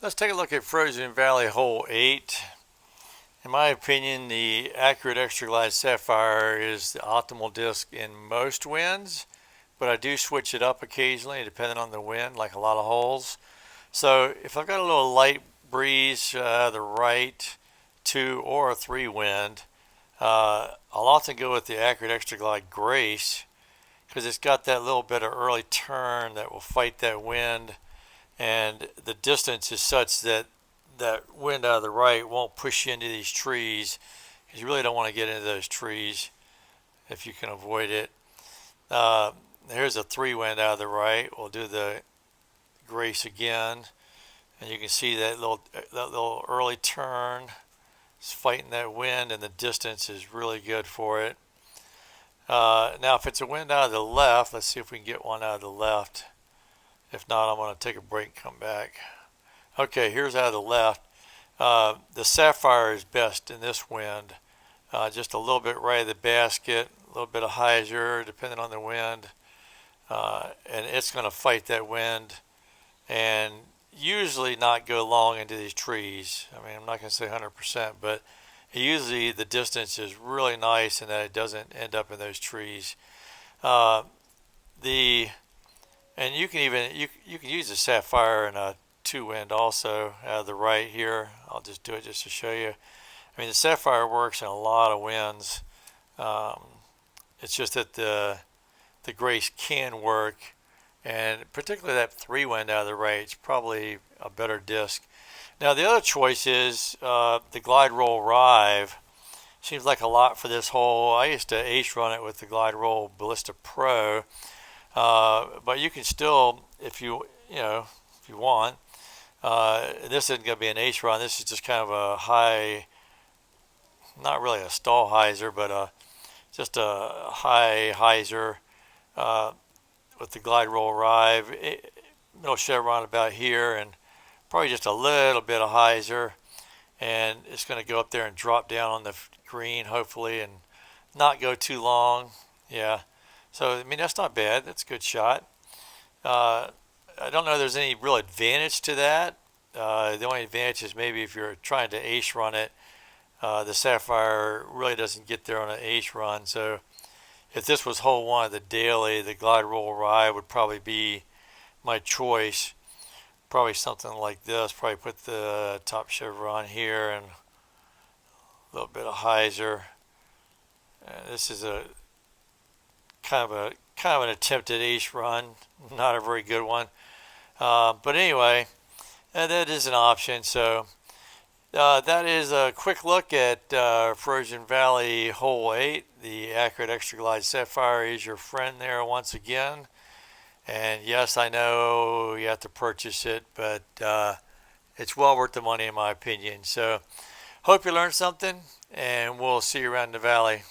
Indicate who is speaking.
Speaker 1: Let's take a look at Frozen Valley Hole 8. In my opinion, the Accurate Extra Glide Sapphire is the optimal disc in most winds, but I do switch it up occasionally depending on the wind, like a lot of holes. So if I've got a little light breeze, the right, 2 or a 3 wind, I'll often go with the Accurate Extra Glide Grace because it's got that little bit of early turn that will fight that wind, and the distance is such that that wind out of the right won't push you into these trees because you really don't want to get into those trees if you can avoid it. Uh, Here's a 3 wind out of the right. We'll do the Grace again, and you can see that little early turn is fighting that wind, and the distance is really good for it. Now, if it's a wind out of the left, let's see if we can get one out of the left. If not, I'm going to take a break and come back. Okay, here's out of the left. The Sapphire is best in this wind. Just a little bit right of the basket, a little bit of hyzer, depending on the wind. And it's going to fight that wind and usually not go long into these trees. I mean, I'm not going to say 100%, but usually the distance is really nice and that it doesn't end up in those trees. Uh, the and you can even you can use the Sapphire in a 2 wind also out of the right here. I'll just do it just to show you. I mean, the Sapphire works in a lot of winds. Um, it's just that the Grace can work, and particularly that 3 wind out of the right, it's probably a better disc. Now the other choice is the Glide Roll Rive. Seems like a lot for this hole. I used to ace run it with the Glide Roll Ballista Pro, but you can still, if you want. This isn't going to be an ace run. This is just kind of a high, not really a stall hyzer, but just a high hyzer with the Glide Roll Rive. Middle chevron about here, and probably just a little bit of hyzer, and it's going to go up there and drop down on the green, hopefully, and not go too long. Yeah. So, I mean, that's not bad. That's a good shot. I don't know if there's any real advantage to that. The only advantage is maybe if you're trying to ace run it, the Sapphire really doesn't get there on an ace run. So if this was hole 1 of the daily, the Glide Roll Ride would probably be my choice. Probably something like this. Probably put the top chevron here and a little bit of hyzer. This is a kind of an attempted ace run, not a very good one. But anyway, that is an option. So that is a quick look at Frozen Valley Hole 8. The Accurate Extra Glide Sapphire is your friend there once again. And yes, I know you have to purchase it, but it's well worth the money in my opinion. So hope you learned something, and we'll see you around the valley.